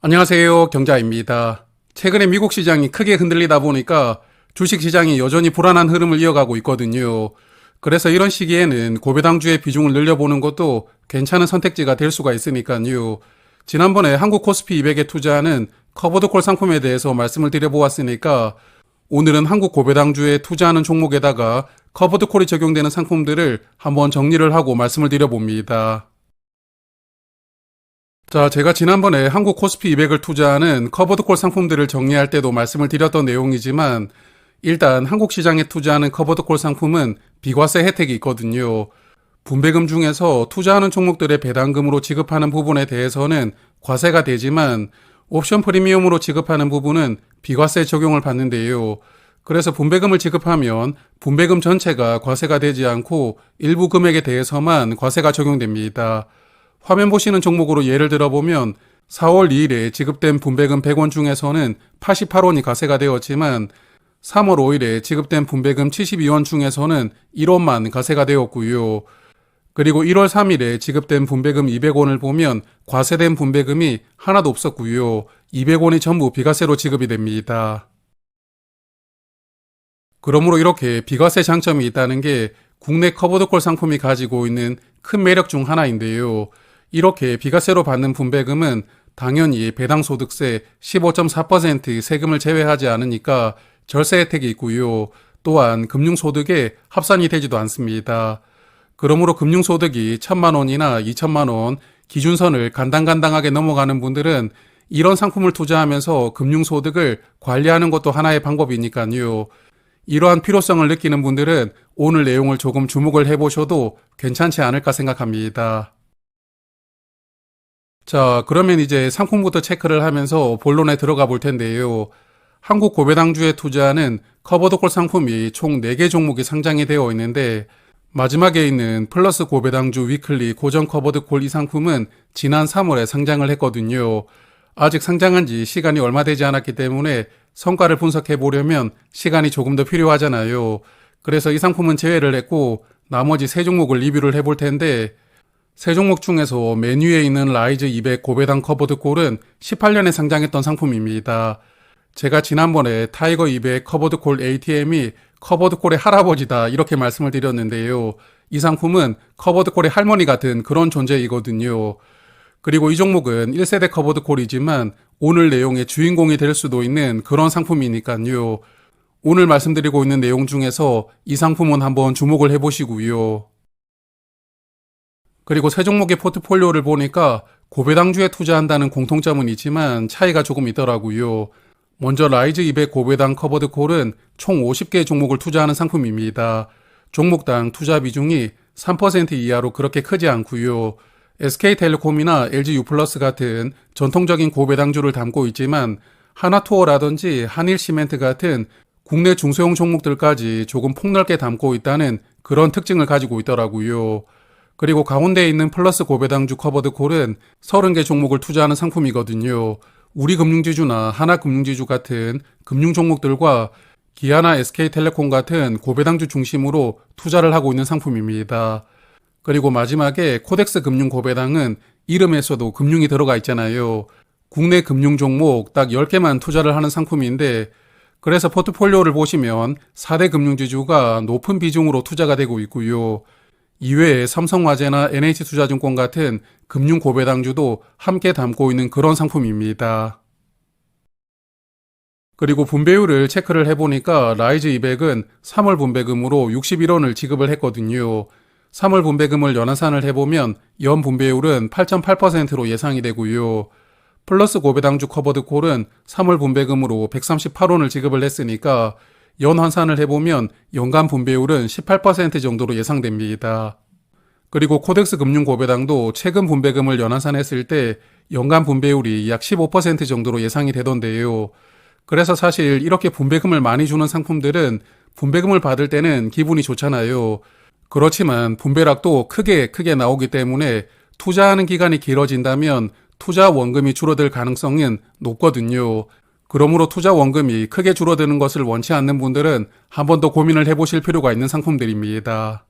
안녕하세요. 경자입니다. 최근에 미국 시장이 크게 흔들리다 보니까 주식 시장이 여전히 불안한 흐름을 이어가고 있거든요. 그래서 이런 시기에는 고배당주의 비중을 늘려보는 것도 괜찮은 선택지가 될 수가 있으니까요. 지난번에 한국 코스피 200에 투자하는 커버드콜 상품에 대해서 말씀을 드려보았으니까 오늘은 한국 고배당주에 투자하는 종목에다가 커버드콜이 적용되는 상품들을 한번 정리를 하고 말씀을 드려봅니다. 자, 제가 지난번에 한국 코스피 200을 투자하는 커버드콜 상품들을 정리할 때도 말씀을 드렸던 내용이지만 일단 한국 시장에 투자하는 커버드콜 상품은 비과세 혜택이 있거든요. 분배금 중에서 투자하는 종목들의 배당금으로 지급하는 부분에 대해서는 과세가 되지만 옵션 프리미엄으로 지급하는 부분은 비과세 적용을 받는데요. 그래서 분배금을 지급하면 분배금 전체가 과세가 되지 않고 일부 금액에 대해서만 과세가 적용됩니다. 화면 보시는 종목으로 예를 들어보면 4월 2일에 지급된 분배금 100원 중에서는 88원이 과세가 되었지만 3월 5일에 지급된 분배금 72원 중에서는 1원만 과세가 되었고요. 그리고 1월 3일에 지급된 분배금 200원을 보면 과세된 분배금이 하나도 없었고요. 200원이 전부 비과세로 지급이 됩니다. 그러므로 이렇게 비과세 장점이 있다는 게 국내 커버드콜 상품이 가지고 있는 큰 매력 중 하나인데요. 이렇게 비과세로 받는 분배금은 당연히 배당소득세 15.4% 세금을 제외하지 않으니까 절세 혜택이 있고요. 또한 금융소득에 합산이 되지도 않습니다. 그러므로 금융소득이 1,000만 원이나 2,000만 원 기준선을 간당간당하게 넘어가는 분들은 이런 상품을 투자하면서 금융소득을 관리하는 것도 하나의 방법이니까요. 이러한 필요성을 느끼는 분들은 오늘 내용을 조금 주목을 해보셔도 괜찮지 않을까 생각합니다. 자, 그러면 이제 상품부터 체크를 하면서 본론에 들어가 볼 텐데요. 한국 고배당주에 투자하는 커버드콜 상품이 총 4개 종목이 상장이 되어 있는데 마지막에 있는 플러스 고배당주 위클리 고정 커버드콜 이 상품은 지난 3월에 상장을 했거든요. 아직 상장한 지 시간이 얼마 되지 않았기 때문에 성과를 분석해 보려면 시간이 조금 더 필요하잖아요. 그래서 이 상품은 제외를 했고 나머지 3종목을 리뷰를 해볼 텐데 세 종목 중에서 맨 위에 있는 라이즈 200 고배당 커버드콜은 18년에 상장했던 상품입니다. 제가 지난번에 타이거 200 커버드콜 ATM이 커버드콜의 할아버지다 이렇게 말씀을 드렸는데요. 이 상품은 커버드콜의 할머니 같은 그런 존재이거든요. 그리고 이 종목은 1세대 커버드콜이지만 오늘 내용의 주인공이 될 수도 있는 그런 상품이니까요. 오늘 말씀드리고 있는 내용 중에서 이 상품은 한번 주목을 해보시고요. 그리고 세 종목의 포트폴리오를 보니까 고배당주에 투자한다는 공통점은 있지만 차이가 조금 있더라고요. 먼저 라이즈 200 고배당 커버드콜은 총 50개 종목을 투자하는 상품입니다. 종목당 투자 비중이 3% 이하로 그렇게 크지 않고요. SK텔레콤이나 LG유플러스 같은 전통적인 고배당주를 담고 있지만 하나투어라든지 한일시멘트 같은 국내 중소형 종목들까지 조금 폭넓게 담고 있다는 그런 특징을 가지고 있더라고요. 그리고 가운데에 있는 플러스 고배당주 커버드콜은 30개 종목을 투자하는 상품이거든요. 우리금융지주나 하나금융지주 같은 금융 종목들과 기아나 SK텔레콤 같은 고배당주 중심으로 투자를 하고 있는 상품입니다. 그리고 마지막에 코덱스 금융 고배당은 이름에서도 금융이 들어가 있잖아요. 국내 금융 종목 딱 10개만 투자를 하는 상품인데 그래서 포트폴리오를 보시면 4대 금융지주가 높은 비중으로 투자가 되고 있고요. 이외에 삼성화재나 NH투자증권 같은 금융 고배당주도 함께 담고 있는 그런 상품입니다. 그리고 분배율을 체크를 해보니까 라이즈 200은 3월 분배금으로 61원을 지급을 했거든요. 3월 분배금을 연환산을 해보면 연 분배율은 8.8%로 예상이 되고요. 플러스 고배당주 커버드콜은 3월 분배금으로 138원을 지급을 했으니까 연환산을 해보면 연간 분배율은 18% 정도로 예상됩니다. 그리고 코덱스 금융 고배당도 최근 분배금을 연환산했을 때 연간 분배율이 약 15% 정도로 예상이 되던데요. 그래서 사실 이렇게 분배금을 많이 주는 상품들은 분배금을 받을 때는 기분이 좋잖아요. 그렇지만 분배락도 크게 나오기 때문에 투자하는 기간이 길어진다면 투자 원금이 줄어들 가능성은 높거든요. 그러므로 투자 원금이 크게 줄어드는 것을 원치 않는 분들은 한 번 더 고민을 해보실 필요가 있는 상품들입니다.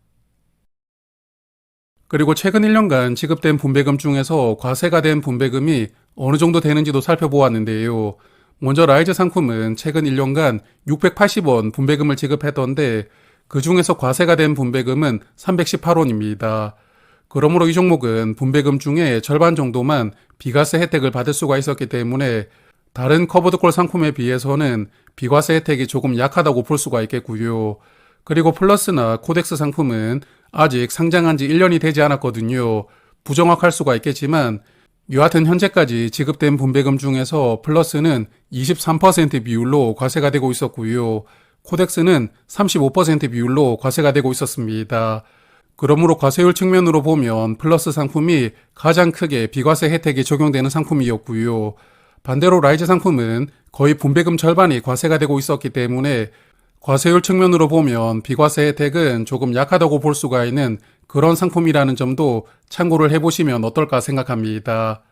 그리고 최근 1년간 지급된 분배금 중에서 과세가 된 분배금이 어느 정도 되는지도 살펴보았는데요. 먼저 라이즈 상품은 최근 1년간 680원 분배금을 지급했던데 그 중에서 과세가 된 분배금은 318원입니다. 그러므로 이 종목은 분배금 중에 절반 정도만 비과세 혜택을 받을 수가 있었기 때문에 다른 커버드콜 상품에 비해서는 비과세 혜택이 조금 약하다고 볼 수가 있겠고요. 그리고 플러스나 코덱스 상품은 아직 상장한 지 1년이 되지 않았거든요. 부정확할 수가 있겠지만 여하튼 현재까지 지급된 분배금 중에서 플러스는 23% 비율로 과세가 되고 있었고요. 코덱스는 35% 비율로 과세가 되고 있었습니다. 그러므로 과세율 측면으로 보면 플러스 상품이 가장 크게 비과세 혜택이 적용되는 상품이었고요. 반대로 라이즈 상품은 거의 분배금 절반이 과세가 되고 있었기 때문에 과세율 측면으로 보면 비과세 혜택은 조금 약하다고 볼 수가 있는 그런 상품이라는 점도 참고를 해보시면 어떨까 생각합니다.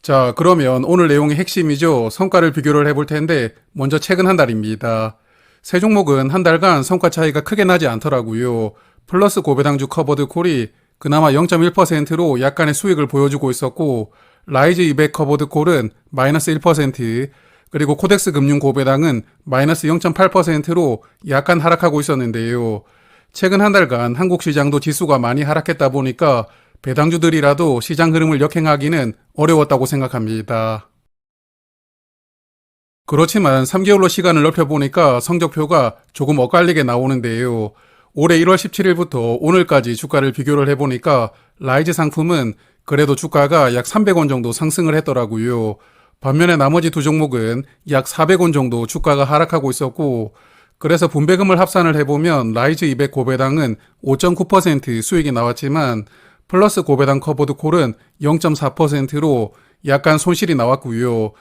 자, 그러면 오늘 내용의 핵심이죠. 성과를 비교를 해볼 텐데 먼저 최근 한 달입니다. 세 종목은 한 달간 성과 차이가 크게 나지 않더라고요. 플러스 고배당주 커버드 콜이 그나마 0.1%로 약간의 수익을 보여주고 있었고 라이즈 200 커버드 콜은 마이너스 1%, 그리고 코덱스 금융 고배당은 마이너스 0.8%로 약간 하락하고 있었는데요. 최근 한 달간 한국 시장도 지수가 많이 하락했다 보니까 배당주들이라도 시장 흐름을 역행하기는 어려웠다고 생각합니다. 그렇지만 3개월로 시간을 넓혀보니까 성적표가 조금 엇갈리게 나오는데요. 올해 1월 17일부터 오늘까지 주가를 비교를 해보니까 라이즈 상품은 그래도 주가가 약 300원 정도 상승을 했더라고요. 반면에 나머지 두 종목은 약 400원 정도 주가가 하락하고 있었고, 그래서 분배금을 합산을 해보면 라이즈 200 고배당은 5.9% 수익이 나왔지만 플러스 고배당 커버드 콜은 0.4%로 약간 손실이 나왔고요.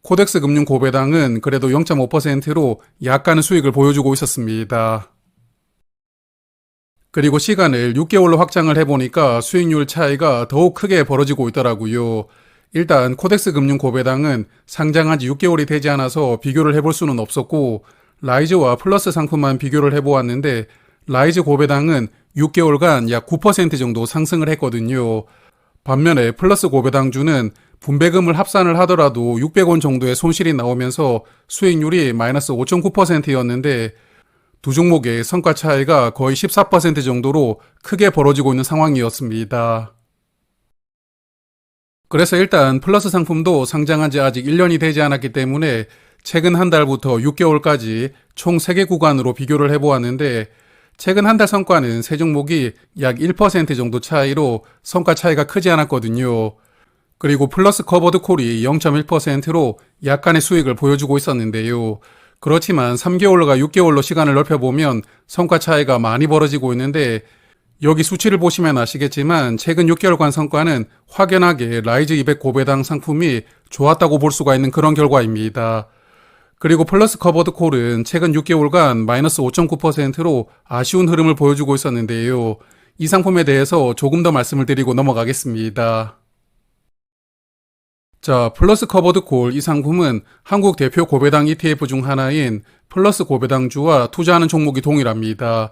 코덱스 금융 고배당은 그래도 0.5%로 약간의 수익을 보여주고 있었습니다. 그리고 시간을 6개월로 확장을 해보니까 수익률 차이가 더욱 크게 벌어지고 있더라고요. 일단 코덱스 금융 고배당은 상장한 지 6개월이 되지 않아서 비교를 해볼 수는 없었고 라이즈와 플러스 상품만 비교를 해보았는데 라이즈 고배당은 6개월간 약 9% 정도 상승을 했거든요. 반면에 플러스 고배당주는 분배금을 합산을 하더라도 600원 정도의 손실이 나오면서 수익률이 마이너스 5.9%였는데 두 종목의 성과 차이가 거의 14% 정도로 크게 벌어지고 있는 상황이었습니다. 그래서 일단 플러스 상품도 상장한 지 아직 1년이 되지 않았기 때문에 최근 한 달부터 6개월까지 총 3개 구간으로 비교를 해보았는데 최근 한 달 성과는 세 종목이 약 1% 정도 차이로 성과 차이가 크지 않았거든요. 그리고 플러스 커버드 콜이 0.1%로 약간의 수익을 보여주고 있었는데요. 그렇지만 3개월과 6개월로 시간을 넓혀보면 성과 차이가 많이 벌어지고 있는데 여기 수치를 보시면 아시겠지만 최근 6개월간 성과는 확연하게 라이즈 200 고배당 상품이 좋았다고 볼 수가 있는 그런 결과입니다. 그리고 플러스 커버드 콜은 최근 6개월간 마이너스 5.9%로 아쉬운 흐름을 보여주고 있었는데요. 이 상품에 대해서 조금 더 말씀을 드리고 넘어가겠습니다. 자, 플러스 커버드 콜 이 상품은 한국 대표 고배당 ETF 중 하나인 플러스 고배당주와 투자하는 종목이 동일합니다.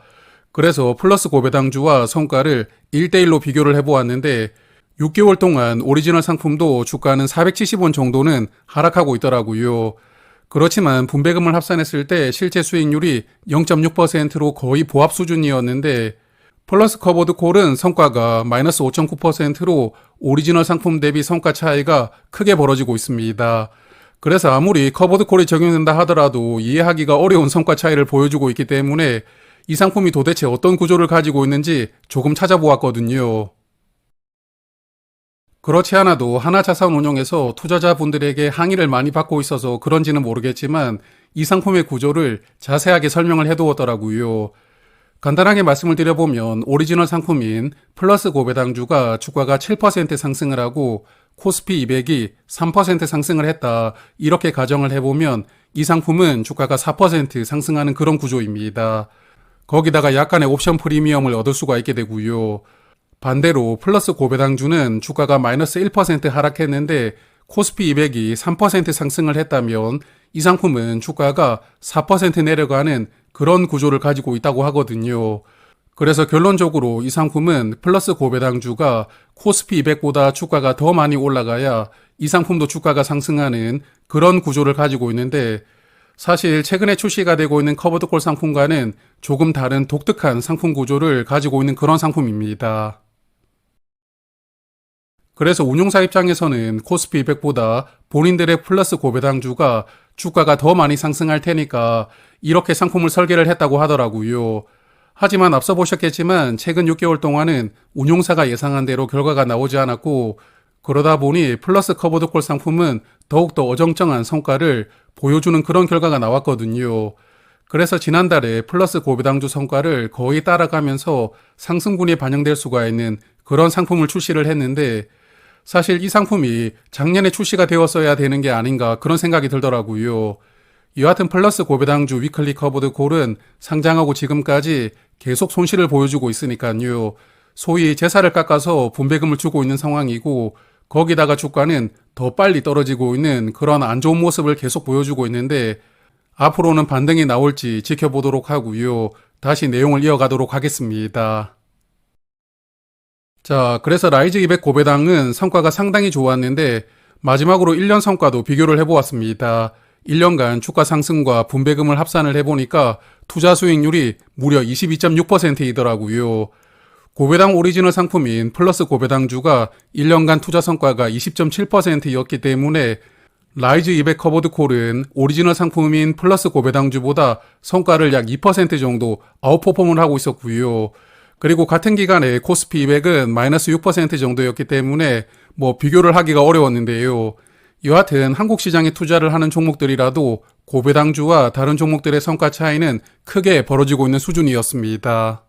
그래서 플러스 고배당주와 성과를 1대1로 비교를 해보았는데 6개월 동안 오리지널 상품도 주가는 470원 정도는 하락하고 있더라고요. 그렇지만 분배금을 합산했을 때 실제 수익률이 0.6%로 거의 보합 수준이었는데 플러스 커버드 콜은 성과가 마이너스 5.9%로 오리지널 상품 대비 성과 차이가 크게 벌어지고 있습니다. 그래서 아무리 커버드 콜이 적용된다 하더라도 이해하기가 어려운 성과 차이를 보여주고 있기 때문에 이 상품이 도대체 어떤 구조를 가지고 있는지 조금 찾아보았거든요. 그렇지 않아도 하나자산운용에서 투자자분들에게 항의를 많이 받고 있어서 그런지는 모르겠지만 이 상품의 구조를 자세하게 설명을 해두었더라고요. 간단하게 말씀을 드려보면 오리지널 상품인 플러스 고배당주가 주가가 7% 상승을 하고 코스피 200이 3% 상승을 했다. 이렇게 가정을 해보면 이 상품은 주가가 4% 상승하는 그런 구조입니다. 거기다가 약간의 옵션 프리미엄을 얻을 수가 있게 되고요. 반대로 플러스 고배당주는 주가가 마이너스 1% 하락했는데 코스피 200이 3% 상승을 했다면 이 상품은 주가가 4% 내려가는 그런 구조를 가지고 있다고 하거든요. 그래서 결론적으로 이 상품은 플러스 고배당주가 코스피 200보다 주가가 더 많이 올라가야 이 상품도 주가가 상승하는 그런 구조를 가지고 있는데, 사실 최근에 출시가 되고 있는 커버드콜 상품과는 조금 다른 독특한 상품 구조를 가지고 있는 그런 상품입니다. 그래서 운용사 입장에서는 코스피 200보다 본인들의 플러스 고배당주가 주가가 더 많이 상승할 테니까 이렇게 상품을 설계를 했다고 하더라고요. 하지만 앞서 보셨겠지만 최근 6개월 동안은 운용사가 예상한 대로 결과가 나오지 않았고, 그러다 보니 플러스 커버드콜 상품은 더욱더 어정쩡한 성과를 보여주는 그런 결과가 나왔거든요. 그래서 지난달에 플러스 고배당주 성과를 거의 따라가면서 상승분이 반영될 수가 있는 그런 상품을 출시를 했는데, 사실 이 상품이 작년에 출시가 되었어야 되는 게 아닌가 그런 생각이 들더라고요. 여하튼 플러스 고배당주 위클리 커버드 콜은 상장하고 지금까지 계속 손실을 보여주고 있으니까요. 소위 제사를 깎아서 분배금을 주고 있는 상황이고, 거기다가 주가는 더 빨리 떨어지고 있는 그런 안 좋은 모습을 계속 보여주고 있는데, 앞으로는 반등이 나올지 지켜보도록 하고요. 다시 내용을 이어가도록 하겠습니다. 자, 그래서 라이즈 200 고배당은 성과가 상당히 좋았는데 마지막으로 1년 성과도 비교를 해보았습니다. 1년간 주가 상승과 분배금을 합산을 해보니까 투자 수익률이 무려 22.6%이더라고요. 고배당 오리지널 상품인 플러스 고배당주가 1년간 투자 성과가 20.7%였기 때문에 라이즈 200 커버드 콜은 오리지널 상품인 플러스 고배당주보다 성과를 약 2% 정도 아웃퍼폼을 하고 있었고요. 그리고 같은 기간에 코스피 200은 마이너스 6% 정도였기 때문에 비교를 하기가 어려웠는데요. 여하튼 한국 시장에 투자를 하는 종목들이라도 고배당주와 다른 종목들의 성과 차이는 크게 벌어지고 있는 수준이었습니다.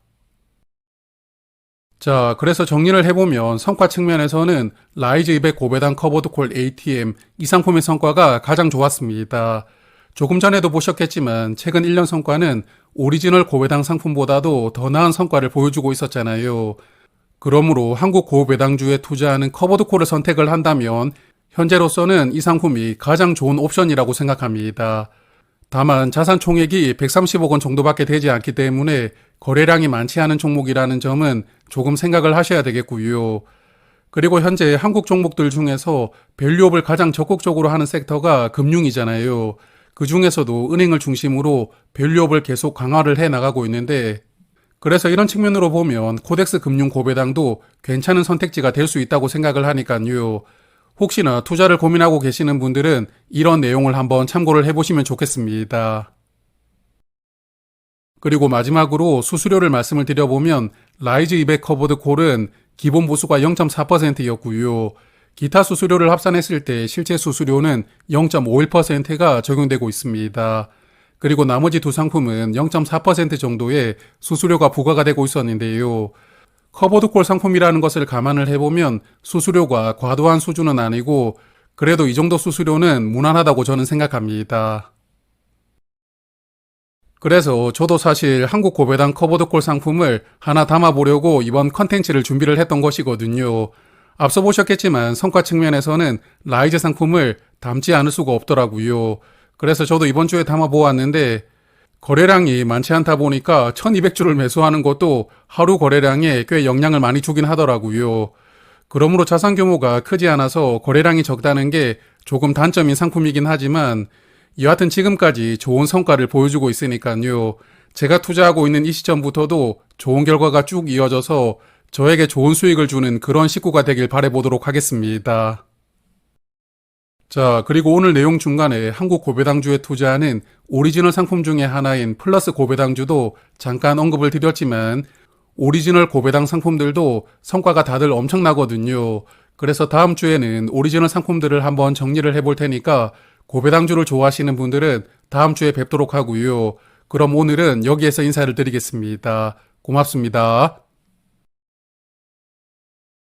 자, 그래서 정리를 해보면 성과 측면에서는 라이즈 200 고배당 커버드콜 ATM 이 상품의 성과가 가장 좋았습니다. 조금 전에도 보셨겠지만 최근 1년 성과는 오리지널 고배당 상품보다도 더 나은 성과를 보여주고 있었잖아요. 그러므로 한국 고배당주에 투자하는 커버드콜을 선택을 한다면 현재로서는 이 상품이 가장 좋은 옵션이라고 생각합니다. 다만 자산 총액이 130억 원 정도밖에 되지 않기 때문에 거래량이 많지 않은 종목이라는 점은 조금 생각을 하셔야 되겠고요. 그리고 현재 한국 종목들 중에서 밸류업을 가장 적극적으로 하는 섹터가 금융이잖아요. 그 중에서도 은행을 중심으로 밸류업을 계속 강화를 해 나가고 있는데, 그래서 이런 측면으로 보면 코덱스 금융 고배당도 괜찮은 선택지가 될 수 있다고 생각을 하니까요. 혹시나 투자를 고민하고 계시는 분들은 이런 내용을 한번 참고를 해보시면 좋겠습니다. 그리고 마지막으로 수수료를 말씀을 드려보면 라이즈 200 커버드 콜은 기본 보수가 0.4%였고요. 기타 수수료를 합산했을 때 실제 수수료는 0.51%가 적용되고 있습니다. 그리고 나머지 두 상품은 0.4% 정도의 수수료가 부과가 되고 있었는데요. 커버드콜 상품이라는 것을 감안을 해보면 수수료가 과도한 수준은 아니고 그래도 이 정도 수수료는 무난하다고 저는 생각합니다. 그래서 저도 사실 한국 고배당 커버드콜 상품을 하나 담아보려고 이번 컨텐츠를 준비를 했던 것이거든요. 앞서 보셨겠지만 성과 측면에서는 라이즈 상품을 담지 않을 수가 없더라고요. 그래서 저도 이번 주에 담아보았는데 거래량이 많지 않다 보니까 1200주를 매수하는 것도 하루 거래량에 꽤 영향을 많이 주긴 하더라고요. 그러므로 자산 규모가 크지 않아서 거래량이 적다는 게 조금 단점인 상품이긴 하지만 여하튼 지금까지 좋은 성과를 보여주고 있으니까요. 제가 투자하고 있는 이 시점부터도 좋은 결과가 쭉 이어져서 저에게 좋은 수익을 주는 그런 식구가 되길 바라보도록 하겠습니다. 자, 그리고 오늘 내용 중간에 한국 고배당주에 투자하는 오리지널 상품 중에 하나인 플러스 고배당주도 잠깐 언급을 드렸지만 오리지널 고배당 상품들도 성과가 다들 엄청나거든요. 그래서 다음 주에는 오리지널 상품들을 한번 정리를 해볼 테니까 고배당주를 좋아하시는 분들은 다음 주에 뵙도록 하고요. 그럼 오늘은 여기에서 인사를 드리겠습니다. 고맙습니다.